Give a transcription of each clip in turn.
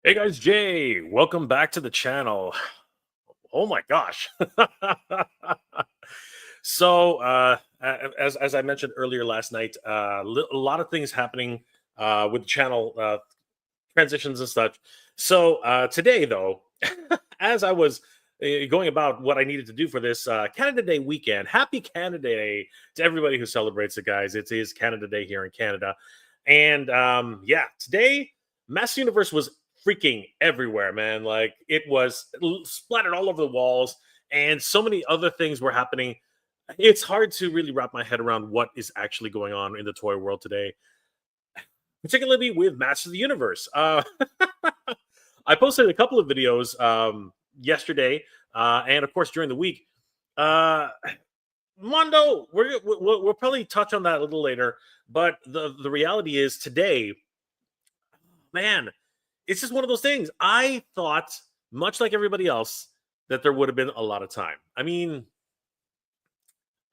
Hey guys, Jay, welcome back to the channel. Oh my gosh. As I mentioned earlier last night, a lot of things happening with the channel transitions and such. Today, though, as I was going about what I needed to do for this Canada Day weekend, happy Canada Day to everybody who celebrates it, guys. It is Canada Day here in Canada. And yeah, today, Mass Universe was freaking everywhere, man. Like it was splattered all over the walls, and so many other things were happening. It's hard to really wrap my head around what is actually going on in the toy world today, particularly with Masters of the Universe. I posted a couple of videos yesterday, and of course during the week. Uh, Mondo, we'll probably touch on that a little later, but the reality is today, man, it's just one of those things. I thought, much like everybody else, that there would have been a lot of time. I mean,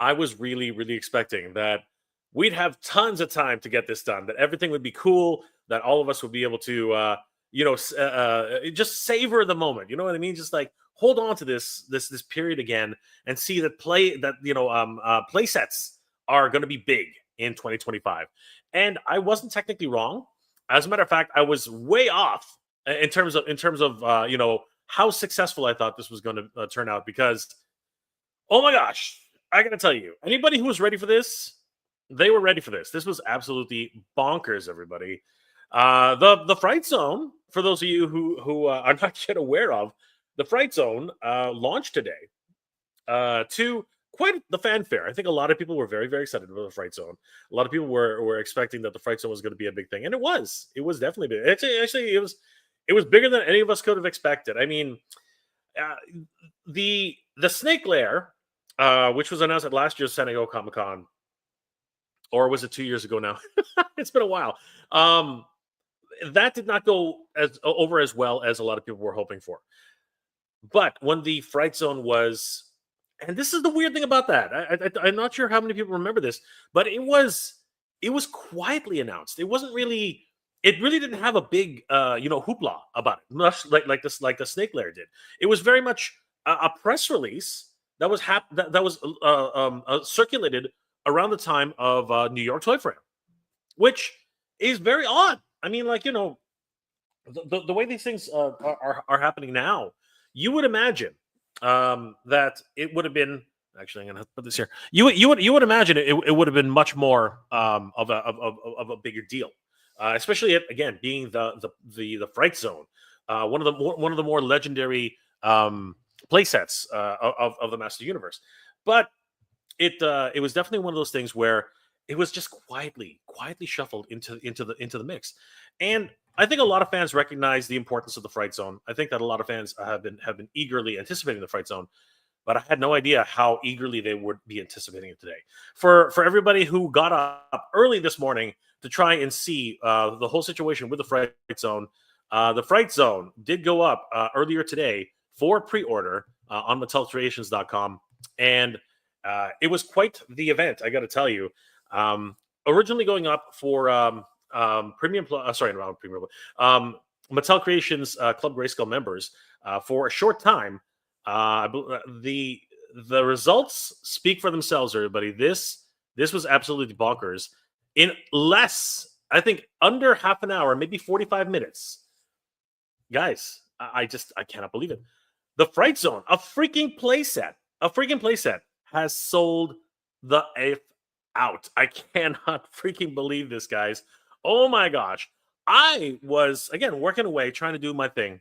I was really expecting that we'd have tons of time to get this done, that everything would be cool, that all of us would be able to, just savor the moment. You know what I mean? Just like hold on to this period again and see that play sets are going to be big in 2025. And I wasn't technically wrong. As a matter of fact, I was way off in terms of how successful I thought this was going to turn out because oh my gosh, I gotta tell you, anybody who was ready for this, they were ready for this. This was absolutely bonkers, everybody. The Fright Zone, for those of you who are not yet aware of, the Fright Zone launched today to quite the fanfare. I think a lot of people were very excited about the Fright Zone. A lot of people were expecting that the Fright Zone was going to be a big thing, and it was. It was definitely big. Actually, it was bigger than any of us could have expected. I mean, uh, the Snake Lair, which was announced at last year's San Diego Comic Con, or was it 2 years ago now? It's been a while. Um, that did not go over as well as a lot of people were hoping for. But when the Fright Zone was, and this is the weird thing about that, I'm not sure how many people remember this, but it was quietly announced. It wasn't really. It really didn't have a big, hoopla about it, much like the Snake Lair did. It was very much a press release that was circulated around the time of New York Toy Fair, which is very odd. I mean, like the way these things are happening now, you would imagine that it would have been. Actually, I'm gonna put this here. You would imagine it would have been much more of a bigger deal, especially again being the Fright Zone, one of the more legendary play sets of the Master Universe. But it was definitely one of those things where it was just quietly shuffled into the mix. And I think a lot of fans recognize the importance of the Fright Zone. I think that a lot of fans have been eagerly anticipating the Fright Zone, but I had no idea how eagerly they would be anticipating it today. For everybody who got up early this morning to try and see the whole situation with the Fright Zone did go up earlier today for pre-order on MattelCreations.com, and it was quite the event, I got to tell you. Um, Originally going up for sorry, not premium, Mattel Creations Club Grayscale members for a short time. The results speak for themselves, everybody. This was absolutely bonkers. In less, I think, under half an hour, maybe 45 minutes, guys. I cannot believe it. The Fright Zone, a freaking playset, has sold the F out. I cannot freaking believe this, guys. Oh my gosh. I was again working away trying to do my thing.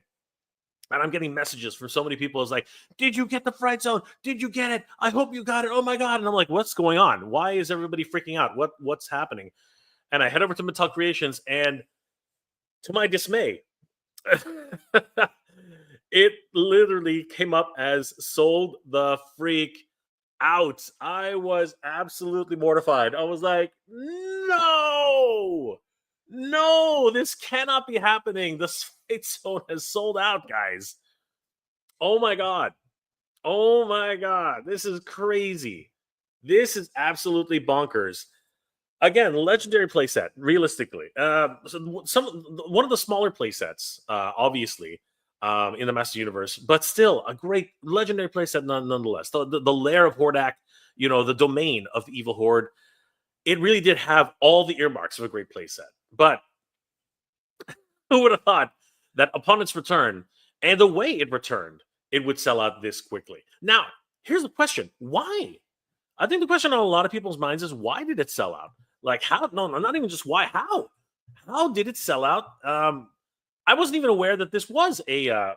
And I'm getting messages from so many people. It's like, did you get the Fright Zone? Did you get it? I hope you got it. Oh my god! And I'm like, what's going on? Why is everybody freaking out? What's happening? And I head over to Mattel Creations, and to my dismay, it literally came up as sold the freak out. I was absolutely mortified. I was like, no, no, this cannot be happening. The Fight Zone has sold out, guys. Oh my God. Oh my God. This is crazy. This is absolutely bonkers. Again, legendary playset. Realistically, one of the smaller playsets, obviously, in the Master Universe, but still a great legendary playset nonetheless. The lair of Hordak, the domain of the evil horde. It really did have all the earmarks of a great playset. But who would have thought that upon its return and the way it returned, it would sell out this quickly? Now, here's the question: why? I think the question on a lot of people's minds is why did it sell out? Like how? No, not even just why. How? How did it sell out? I wasn't even aware that this was a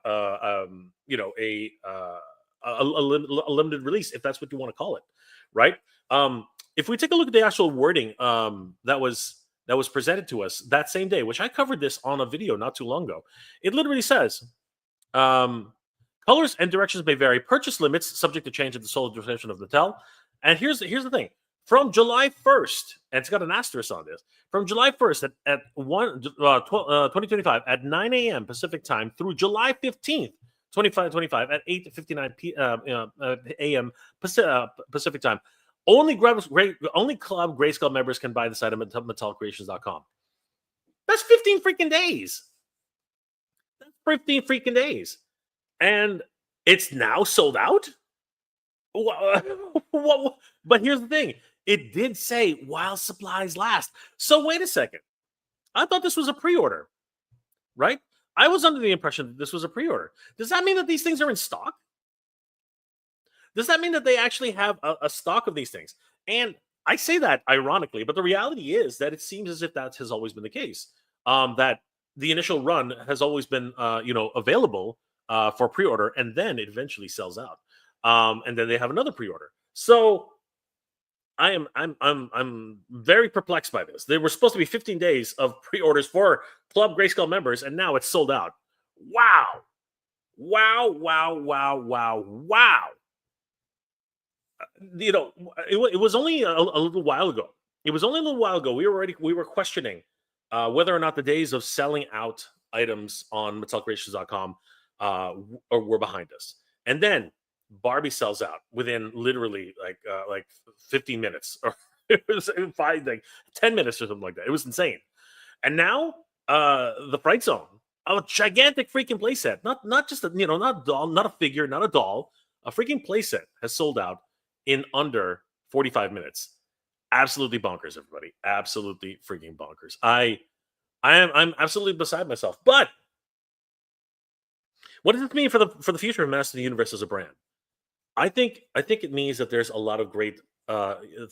limited release, if that's what you want to call it, right? If we take a look at the actual wording that was presented to us that same day, which I covered this on a video not too long ago, it literally says, colors and directions may vary. Purchase limits subject to change at the sole discretion of Mattel. And here's the thing. From July 1st, and it's got an asterisk on this, from July 1st at 2025 at 9 a.m. Pacific time through July 15th, 2025 at 8:59 a.m. Pacific time. Only Club Grayscale members can buy this item at MattelCreations.com. That's 15 freaking days. That's 15 freaking days. And it's now sold out? But here's the thing. It did say while supplies last. So wait a second. I thought this was a pre-order, right? I was under the impression that this was a pre-order. Does that mean that these things are in stock? Does that mean that they actually have a stock of these things? And I say that ironically, but the reality is that it seems as if that has always been the case. That the initial run has always been, available for pre-order, and then it eventually sells out, and then they have another pre-order. So I'm very perplexed by this. There were supposed to be 15 days of pre-orders for Club Grayscale members, and now it's sold out. Wow. It was only a little while ago. It was only a little while ago. We were questioning whether or not the days of selling out items on MattelCreations.com were behind us. And then Barbie sells out within literally like 15 minutes, or it was 10 minutes or something like that. It was insane. And now the Fright Zone, a gigantic freaking playset, not just not a doll, not a figure, not a doll, a freaking playset has sold out in under 45 minutes. Absolutely bonkers, everybody. Absolutely freaking bonkers. I'm absolutely beside myself. But what does this mean for the future of Master of the Universe as a brand? I think it means that there's a lot of great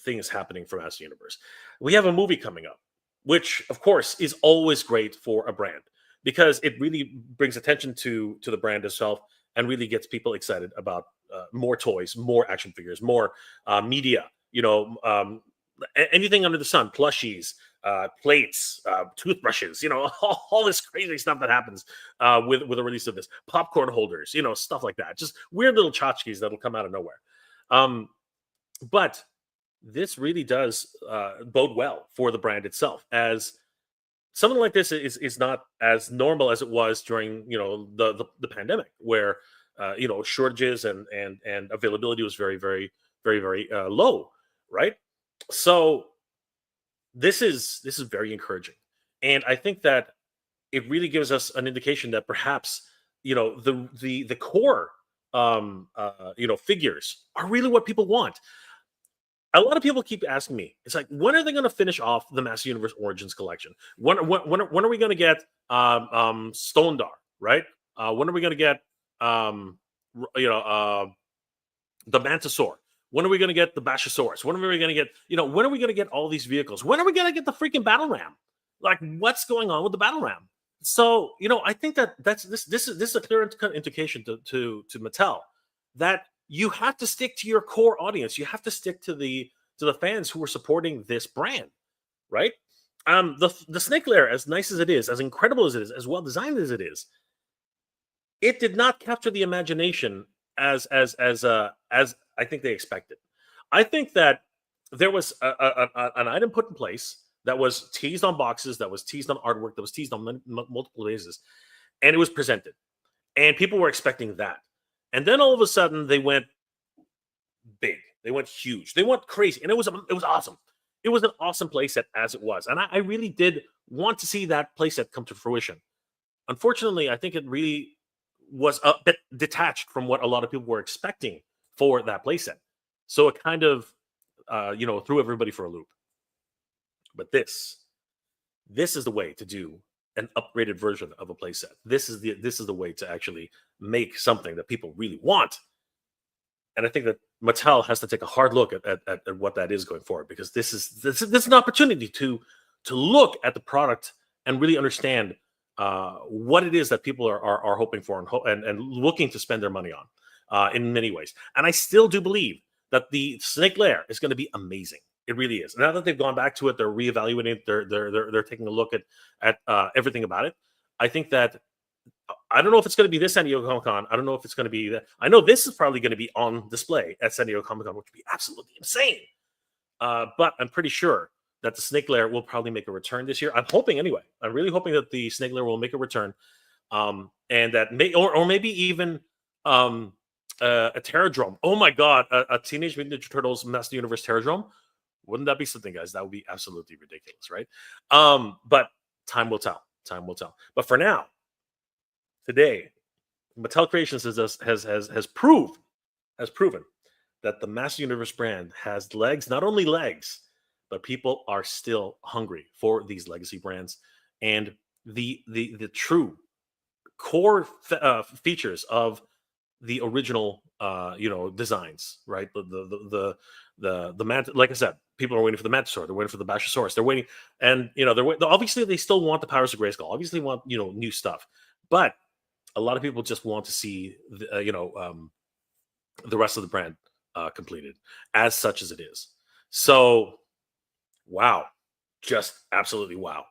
things happening for Master Universe. We have a movie coming up, which of course is always great for a brand because it really brings attention to the brand itself and really gets people excited about more toys, more action figures, more media. Anything under the sun, plushies, plates, toothbrushes, all this crazy stuff that happens with the release of this, popcorn holders, stuff like that, just weird little tchotchkes that'll come out of nowhere. But this really does bode well for the brand itself, as something like this is not as normal as it was during the pandemic, where shortages and availability was very, very, very, very low, right? So this is very encouraging, and I think that it really gives us an indication that perhaps the core figures are really what people want. A lot of people keep asking me, it's like, when are they going to finish off the Master Universe Origins collection? When are we going to get Stondar, right? When are we going to get the Mantisaur? When are we going to get the Bashosaurus? When are we going to get, when are we going to get all these vehicles? When are we going to get the freaking Battle Ram? Like, what's going on with the Battle Ram? So, I think this is a clear indication to Mattel that you have to stick to your core audience. You have to stick to the fans who are supporting this brand, right? The Snake Lair, as nice as it is, as incredible as it is, as well designed as it is, it did not capture the imagination as I think they expected. I think that there was an item put in place that was teased on boxes, that was teased on artwork, that was teased on multiple bases, and it was presented, and people were expecting that. And then all of a sudden, they went big, they went huge, they went crazy, and it was awesome. it was an awesome playset as it was, and I really did want to see that playset come to fruition. Unfortunately, I think it really was a bit detached from what a lot of people were expecting for that playset. So it kind of, threw everybody for a loop. But this is the way to do an upgraded version of a playset. This is the way to actually make something that people really want. And I think that Mattel has to take a hard look at what that is going forward, because this is an opportunity to look at the product and really understand what it is that people are hoping for and looking to spend their money on in many ways. And I still do believe that the Snake Lair is going to be amazing. It really is. Now that they've gone back to it, they're reevaluating it. They're taking a look at everything about it. I think that I don't know if it's going to be this San Diego Comic Con. I don't know if it's going to be that. I know this is probably going to be on display at San Diego Comic Con, which would be absolutely insane. But I'm pretty sure that the Snake Lair will probably make a return this year. I'm hoping anyway. I'm really hoping that the Snake Lair will make a return, and that or maybe even a Terradrome. Oh my God, a Teenage Mutant Ninja Turtles Master Universe Terradrome. Wouldn't that be something, guys? That would be absolutely ridiculous, right? But time will tell. Time will tell. But for now, today, Mattel Creations has proven that the Master Universe brand has legs, not only legs, but people are still hungry for these legacy brands and the true core features of the original designs, right? The like I said, people are waiting for the Mantisaur, they're waiting for the Bashosaurus, they're waiting, and obviously they still want the Powers of Grayskull, obviously want new stuff, but a lot of people just want to see the rest of the brand completed as such as it is. So wow, just absolutely wow.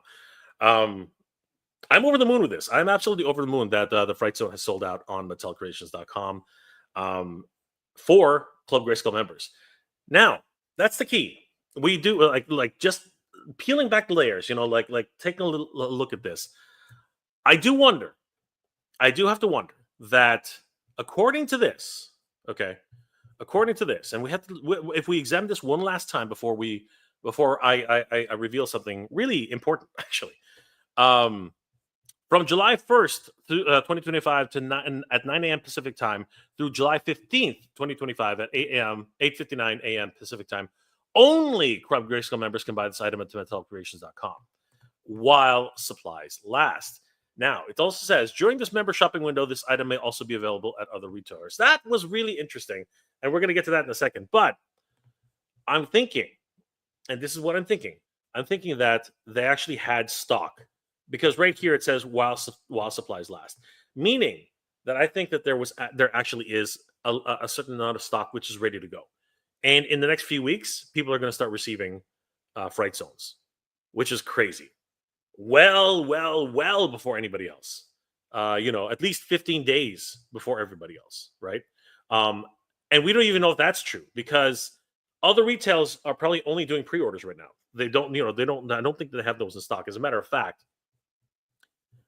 I'm over the moon with this. I'm absolutely over the moon that the Fright Zone has sold out on MattelCreations.com for Club Grayskull members. Now, that's the key. We do like just peeling back the layers, like taking a little look at this. I do have to wonder that according to this, and we have to, if we examine this one last time before I reveal something really important, actually. From July 1st, 2025 at 9 a.m. Pacific time through July 15th, 2025 at 8:59 a.m. Pacific time, only Club Grayskull members can buy this item at MattelCreations.com while supplies last. Now, it also says, during this member shopping window, this item may also be available at other retailers. That was really interesting, and we're going to get to that in a second. But I'm thinking, and this is what I'm thinking that they actually had stock, because right here it says while supplies last, meaning that I think that there actually is a certain amount of stock which is ready to go, and in the next few weeks, people are going to start receiving Fright Zones, which is crazy. Well before anybody else. At least 15 days before everybody else, right? And we don't even know if that's true, because other retailers are probably only doing pre-orders right now. I don't think they have those in stock. As a matter of fact,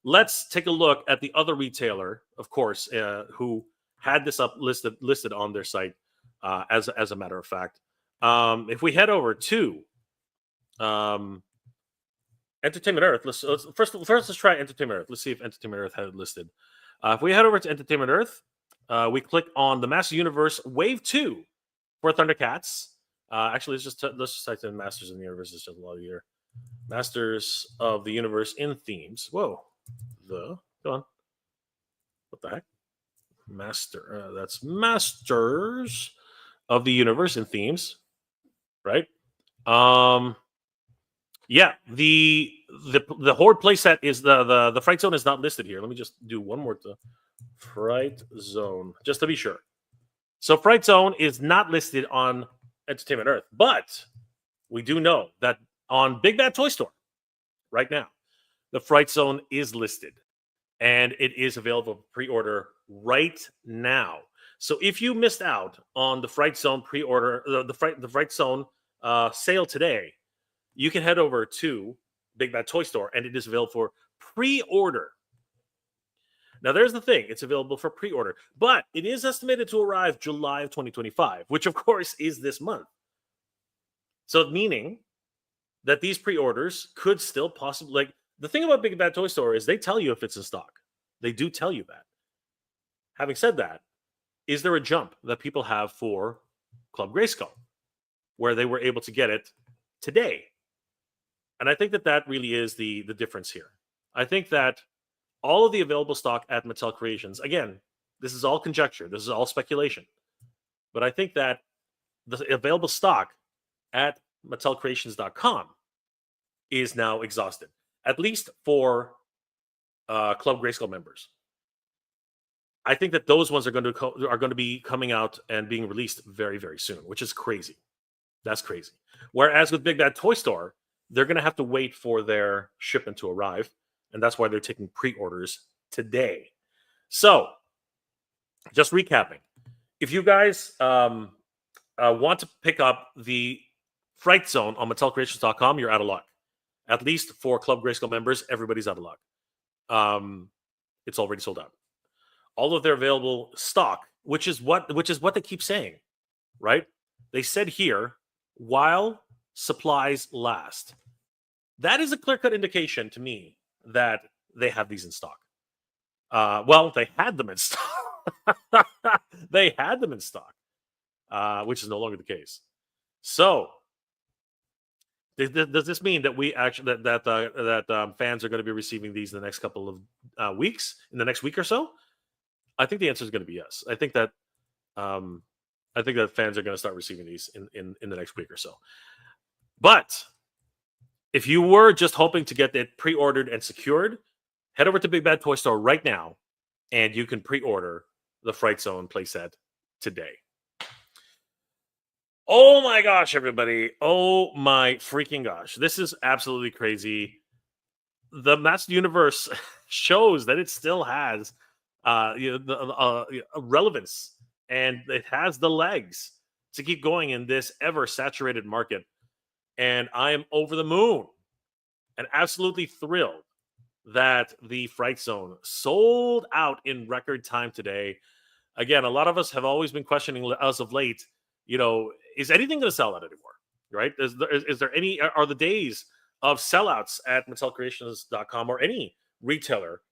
let's take a look at the other retailer, of course, who had this up listed on their site. As a matter of fact, if we head over to Entertainment Earth, let's try Entertainment Earth. Let's see if Entertainment Earth had it listed. If we head over to Entertainment Earth, we click on the Master Universe Wave 2 for Thundercats. Actually, let's just type in Masters of the Universe. It's just a lot of year. Masters of the Universe in themes. Whoa. Go on. What the heck? That's Masters of the Universe in themes. Right? Yeah, the Horde playset is the Fright Zone is not listed here. Let me just do one more Fright Zone, just to be sure. So Fright Zone is not listed on Entertainment Earth, but we do know that on Big Bad Toy Store right now, the Fright Zone is listed, and it is available for pre-order right now. So if you missed out on the Fright Zone pre-order, the Fright Zone sale today, you can head over to Big Bad Toy Store, and it is available for pre-order. Now, there's the thing. It's available for pre-order, but it is estimated to arrive July of 2025, which, of course, is this month. So, meaning that these pre-orders could still possibly, like, the thing about Big Bad Toy Store is they tell you if it's in stock. They do tell you that. Having said that, is there a jump that people have for Club Grayskull where they were able to get it today? And I think that that really is the difference here. I think that all of the available stock at Mattel Creations, again, this is all conjecture, this is all speculation, but I think that the available stock at MattelCreations.com is now exhausted, at least for Club Grayskull members. I think that those ones are going to be coming out and being released very, very soon, which is crazy. That's crazy. Whereas with Big Bad Toy Store, they're going to have to wait for their shipment to arrive, and that's why they're taking pre-orders today. So, just recapping, if you guys want to pick up the Fright Zone on MattelCreations.com, you're out of luck. At least for Club Grayskull members, everybody's out of luck. It's already sold out. All of their available stock, which is what they keep saying, right? They said here, while supplies last. That is a clear-cut indication to me that they have these in stock. Well, they had them in stock. They had them in stock, which is no longer the case. So, does this mean that we actually that fans are going to be receiving these in the next couple of weeks, in the next week or so? I think the answer is going to be yes. I think that fans are going to start receiving these in the next week or so. But if you were just hoping to get it pre-ordered and secured, head over to Big Bad Toy Store right now, and you can pre-order the Fright Zone playset today. Oh my gosh, everybody. Oh my freaking gosh. This is absolutely crazy. The Master Universe shows that it still has relevance, and it has the legs to keep going in this ever saturated market. And I am over the moon and absolutely thrilled that the Fright Zone sold out in record time today. Again, a lot of us have always been questioning as of late, is anything going to sell out anymore? Right? Is there any, are the days of sellouts at MattelCreations.com or any retailer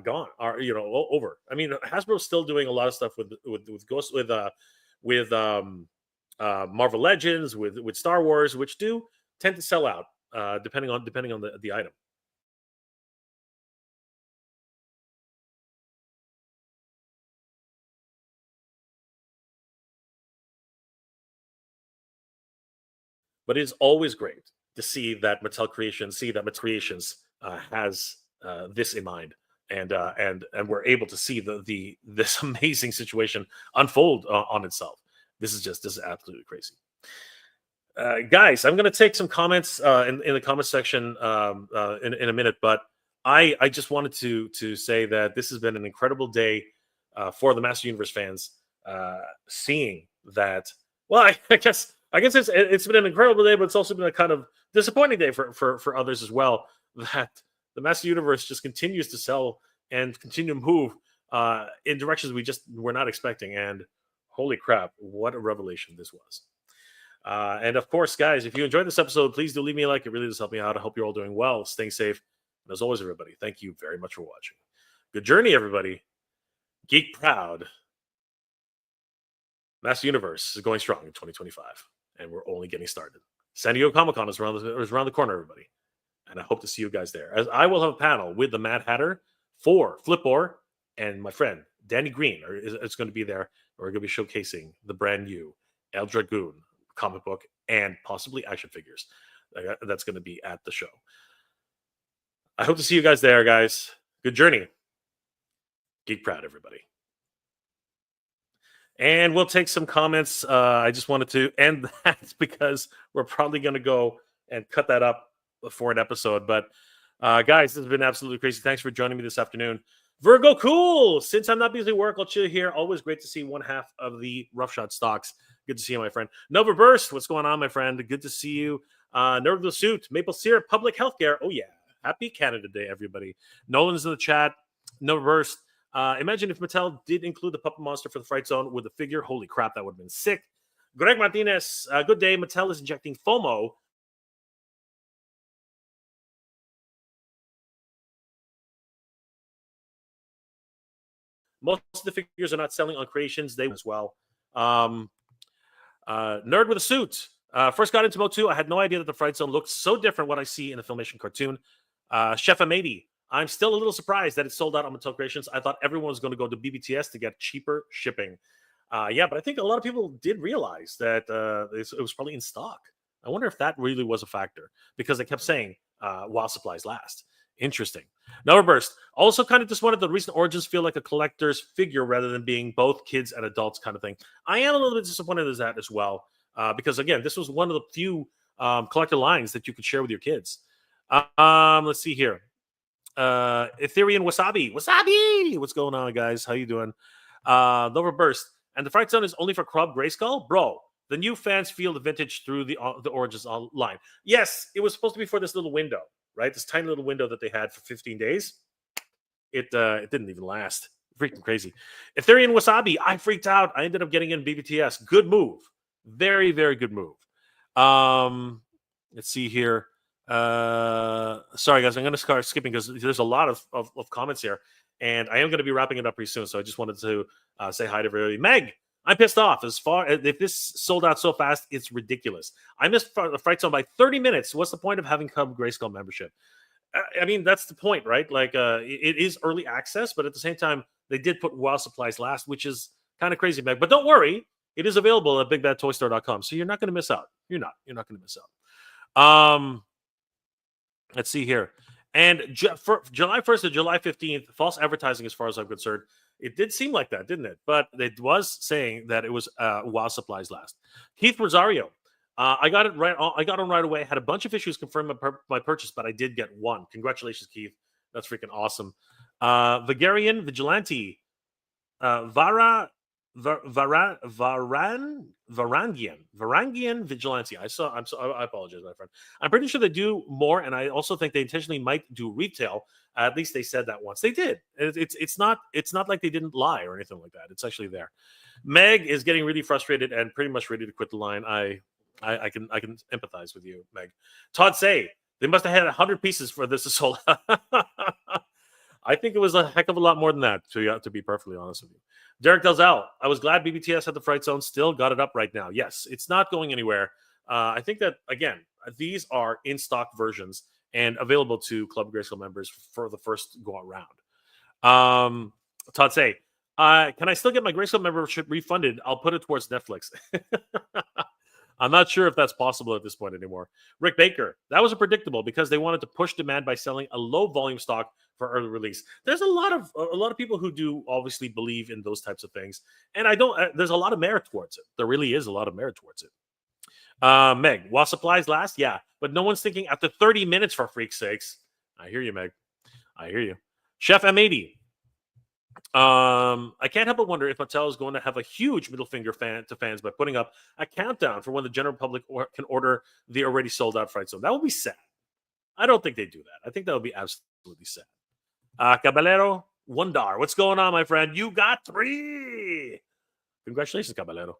gone? Are over? I mean, Hasbro's still doing a lot of stuff with Ghost with Marvel Legends, with Star Wars, which do tend to sell out depending on the item. But it's always great to see that Mattel Creations has this in mind, and we're able to see this amazing situation unfold on itself. This is absolutely crazy. Guys, I'm going to take some comments in the comment section in a minute, but I just wanted to say that this has been an incredible day for the Master Universe fans, seeing that. Well, I guess it's been an incredible day, but it's also been a kind of disappointing day for others as well. That the Master Universe just continues to sell and continue to move in directions we were not expecting. And holy crap, what a revelation this was. And of course, guys, if you enjoyed this episode, please do leave me a like. It really does help me out. I hope you're all doing well, staying safe. And as always, everybody, thank you very much for watching. Good journey, everybody. Geek proud. Master Universe is going strong in 2025, and we're only getting started. San Diego Comic-Con is around the corner, everybody. And I hope to see you guys there. As I will have a panel with the Mad Hatter for Flipboard, and my friend Danny Green is going to be there. We're going to be showcasing the brand new El Dragoon comic book and possibly action figures. That's going to be at the show. I hope to see you guys there, guys. Good journey. Geek proud, everybody. And we'll take some comments. I just wanted to end that because we're probably going to go and cut that up for an episode. But guys, this has been absolutely crazy. Thanks for joining me this afternoon. Virgo Cool. Since I'm not busy at work, I'll chill here. Always great to see one half of the Roughshod stocks. Good to see you, my friend. Nova Burst, what's going on, my friend? Good to see you. Nerd the Suit, Maple Syrup, Public Healthcare. Oh, yeah. Happy Canada Day, everybody. Nolan's in the chat. Nova Burst. Imagine if Mattel did include the Puppet Monster for the Fright Zone with the figure. Holy crap, that would have been sick. Greg Martinez, good day. Mattel is injecting FOMO Most of the figures are not selling on Creations. They as well. Um, Nerd with a suit. First got into MOTU. I had no idea that the Fright Zone looked so different what I see in the Filmation cartoon. Chef Amady. I'm still a little surprised that it sold out on Mattel Creations. I thought everyone was going to go to BBTS to get cheaper shipping. Yeah, but I think a lot of people did realize that it was probably in stock. I wonder if that really was a factor because they kept saying while supplies last. Interesting. Burst. Also kind of disappointed the recent Origins feel like a collector's figure rather than being both kids and adults kind of thing. I am a little bit disappointed as that as well because, again, this was one of the few collector lines that you could share with your kids. Let's see here. Ethereum Wasabi. Wasabi! What's going on, guys? How you doing? Burst. And the Fright Zone is only for Club Grayskull? Bro, the new fans feel the vintage through the Origins line. Yes, it was supposed to be for this little window, right? This tiny little window that they had for 15 days. It didn't even last. Freaking crazy. Ethereum Wasabi. I freaked out. I ended up getting in BBTS. Good move. Very, very good move. Let's see here. Sorry, guys. I'm going to start skipping because there's a lot of comments here. And I am going to be wrapping it up pretty soon. So I just wanted to say hi to everybody. Meg, I'm pissed off. If this sold out so fast, it's ridiculous. I missed the Fright Zone by 30 minutes. What's the point of having Club Grayskull membership? I mean, that's the point, right? Like, it is early access, but at the same time, they did put while supplies last, which is kind of crazy, Meg. But don't worry, it is available at BigBadToyStore.com, so you're not going to miss out. You're not going to miss out. Let's see here. And for July 1st to July 15th, false advertising, as far as I'm concerned, it did seem like that, didn't it? But it was saying that it was while supplies last. Keith Rosario, I got it right. I got on right away. Had a bunch of issues confirm my purchase, but I did get one. Congratulations, Keith. That's freaking awesome. Vagarian Vigilante, Varangian Vigilante. I apologize, my friend. I'm pretty sure they do more, and I also think they intentionally might do retail. At least they said that once. They did. It's not like they didn't lie or anything like that. It's actually there. Meg is getting really frustrated and pretty much ready to quit the line. I can empathize with you, Meg. Todd say they must have had 100 pieces for this to sold. I think it was a heck of a lot more than that, to be perfectly honest with you. Derek Delzell, I was glad BBTS had the Fright Zone. Still got it up right now. Yes, it's not going anywhere. I think that, again, these are in-stock versions and available to Club Grayskull members for the first go-around. Todd say, can I still get my Grayskull membership refunded? I'll put it towards Netflix. I'm not sure if that's possible at this point anymore. Rick Baker, that was predictable because they wanted to push demand by selling a low volume stock for early release. There's a lot of people who do obviously believe in those types of things, and I don't. There's a lot of merit towards it. There really is a lot of merit towards it. Meg, while supplies last, yeah, but no one's thinking after 30 minutes, for freak's sakes. I hear you, Meg. I hear you. Chef M80. I can't help but wonder if Mattel is going to have a huge middle finger to fans by putting up a countdown for when the general public can order the already sold out Fright Zone. That would be sad. I don't think they do that. I think that would be absolutely sad. Caballero, $1. What's going on, my friend? You got 3. Congratulations, Caballero.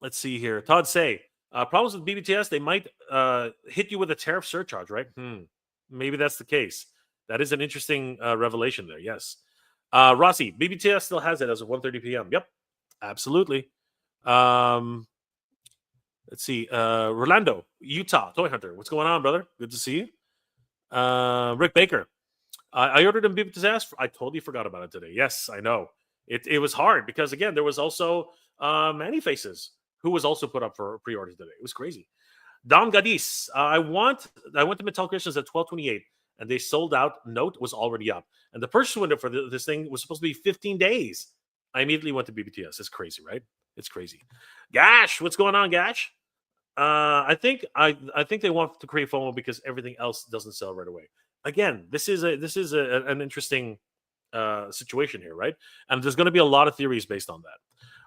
Let's see here. Todd say, problems with BBTS, they might hit you with a tariff surcharge, right? Maybe that's the case. That is an interesting revelation there. Yes. Rossi, BBTS still has it as of 1:30 p.m. Yep, absolutely. Let's see. Rolando, Utah, Toy Hunter. What's going on, brother? Good to see you. Rick Baker. I ordered him BBTS. I totally forgot about it today. Yes, I know. It was hard because, again, there was also Manny Faces, who was also put up for pre-order today. It was crazy. Dom Gadis. I went to Mattel Creations at 12:28. And they sold out. Note was already up. And the purchase window for this thing was supposed to be 15 days. I immediately went to BBTS. It's crazy, right? It's crazy. Gash, what's going on, Gash? I think they want to create FOMO because everything else doesn't sell right away. Again, this is an interesting situation here, right? And there's going to be a lot of theories based on that.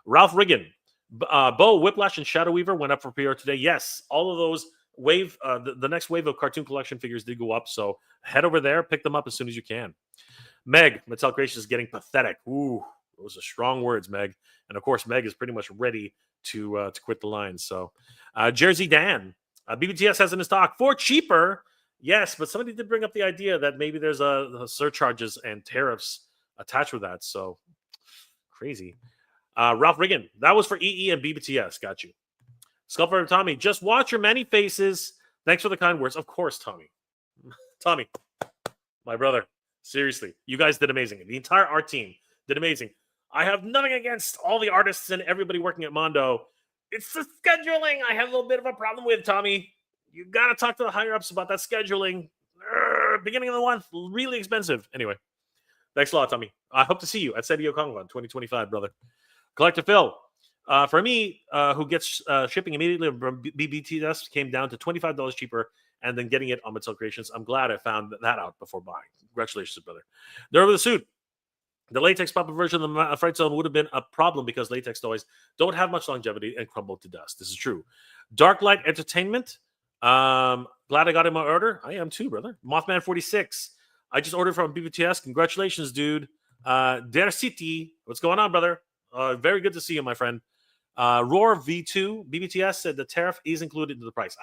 Ralph Riggin, Bo, Whiplash, and Shadow Weaver went up for PR today. Yes, all of those the next wave of cartoon collection figures did go up, so head over there, pick them up as soon as you can. Meg, Mattel Creations is getting pathetic. Ooh, those are strong words, Meg. And of course, Meg is pretty much ready to quit the line. So, Jersey Dan, BBTS has it in stock for cheaper. Yes, but somebody did bring up the idea that maybe there's surcharges and tariffs attached with that. So crazy. Ralph Riggin, that was for EE and BBTS. Got you. Sculptor Tommy, just watch your many faces. Thanks for the kind words. Of course, Tommy. Tommy, my brother. Seriously, you guys did amazing. The entire art team did amazing. I have nothing against all the artists and everybody working at Mondo. It's the scheduling I have a little bit of a problem with, Tommy. You got to talk to the higher ups about that scheduling. Beginning of the month, really expensive. Anyway, thanks a lot, Tommy. I hope to see you at San Diego Comic Con 2025, brother. Collector Phil. For me, who gets shipping immediately from BBTS, came down to $25 cheaper, and then getting it on Mattel Creations. I'm glad I found that out before buying. Congratulations, brother. There over the suit. The latex pop-up version of the Fright Zone would have been a problem because latex toys don't have much longevity and crumble to dust. This is true. Dark Light Entertainment. Glad I got in my order. I am too, brother. Mothman 46. I just ordered from BBTS. Congratulations, dude. Der City. What's going on, brother? Very good to see you, my friend. Roar V2. BBTS said the tariff is included in the price.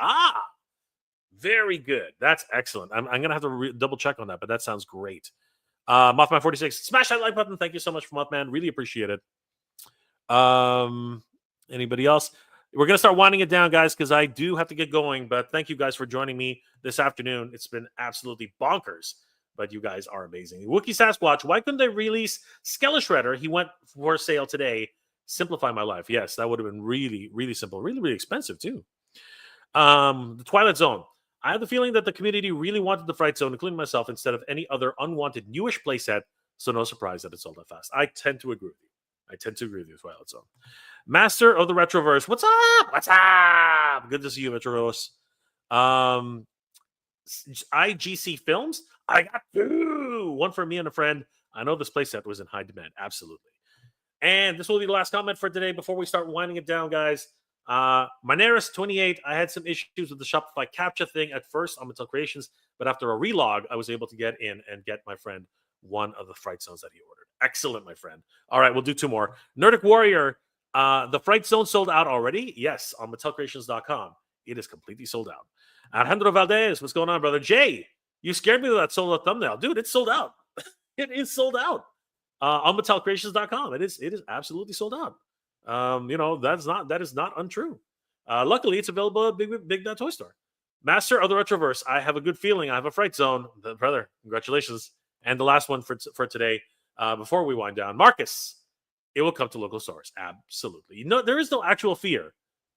Very good. That's excellent. I'm going to have to double check on that, but that sounds great. Mothman 46. Smash that like button. Thank you so much for Mothman. Really appreciate it. Anybody else? We're going to start winding it down, guys, because I do have to get going. But thank you guys for joining me this afternoon. It's been absolutely bonkers, but you guys are amazing. Wookie Sasquatch, why couldn't they release Skella Shredder? He went for sale today. Simplify my life. Yes, that would have been really, really simple. Really, really expensive, too. The Twilight Zone. I have the feeling that the community really wanted the Fright Zone, including myself, instead of any other unwanted newish playset. So no surprise that it sold that fast. I tend to agree with you. Twilight Zone. Master of the Retroverse. What's up? What's up? Good to see you, Retroverse. IGC Films. I got two. One for me and a friend. I know this playset was in high demand. Absolutely. And this will be the last comment for today before we start winding it down, guys. Maneris28, I had some issues with the Shopify CAPTCHA thing at first on Mattel Creations, but after a relog, I was able to get in and get my friend one of the Fright Zones that he ordered. Excellent, my friend. All right, we'll do two more. Nerdic Warrior, the Fright Zone sold out already? Yes, on MattelCreations.com. It is completely sold out. Alejandro Valdez, what's going on, brother? Jay, you scared me with that sold out thumbnail. Dude, it's sold out. It is sold out. On MattelCreations.com. It is absolutely sold out. That is not untrue. Luckily, it's available at Big Dot Toy Store. Master of the Retroverse. I have a good feeling. I have a Fright Zone, brother. Congratulations. And the last one for today, before we wind down, Marcus. It will come to local stores. Absolutely. There is no actual fear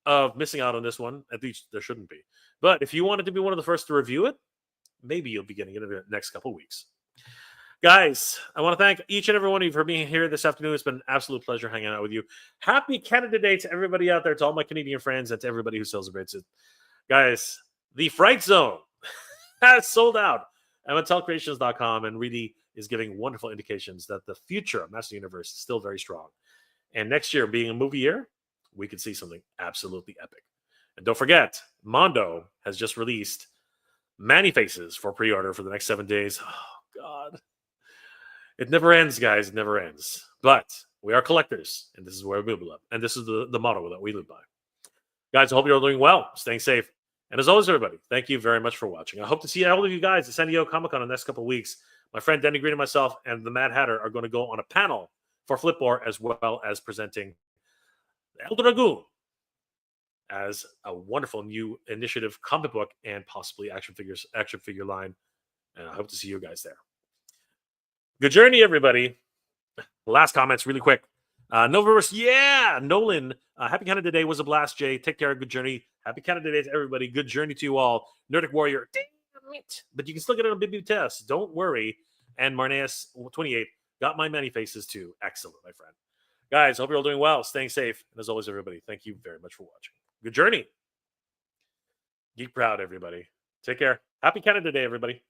of missing out on this one. At least there shouldn't be. But if you wanted to be one of the first to review it, maybe you'll be getting it in the next couple weeks. Guys, I want to thank each and every one of you for being here this afternoon. It's been an absolute pleasure hanging out with you. Happy Canada Day to everybody out there, to all my Canadian friends, and to everybody who celebrates it. Guys, the Fright Zone has sold out at MattelCreations.com and really is giving wonderful indications that the future of Master Universe is still very strong. And next year, being a movie year, we could see something absolutely epic. And don't forget, Mondo has just released Manny Faces for pre-order for the next 7 days. Oh, God. It never ends, guys. It never ends. But we are collectors, and this is where we live. And this is the motto that we live by. Guys, I hope you're all doing well, staying safe. And as always, everybody, thank you very much for watching. I hope to see all of you guys at San Diego Comic Con in the next couple of weeks. My friend Danny Green and myself and the Mad Hatter are going to go on a panel for Flipboard, as well as presenting El Dragoon as a wonderful new initiative comic book and possibly action figure line. And I hope to see you guys there. Good journey, everybody. Last comments really quick. Novaverse, yeah. Nolan, happy Canada Day. Was a blast, Jay. Take care. Good journey. Happy Canada Day to everybody. Good journey to you all. Nerdic Warrior, damn it. But you can still get it on BB Test. Don't worry. And Marneus28, got my many faces too. Excellent, my friend. Guys, hope you're all doing well. Staying safe. And as always, everybody, thank you very much for watching. Good journey. Geek proud, everybody. Take care. Happy Canada Day, everybody.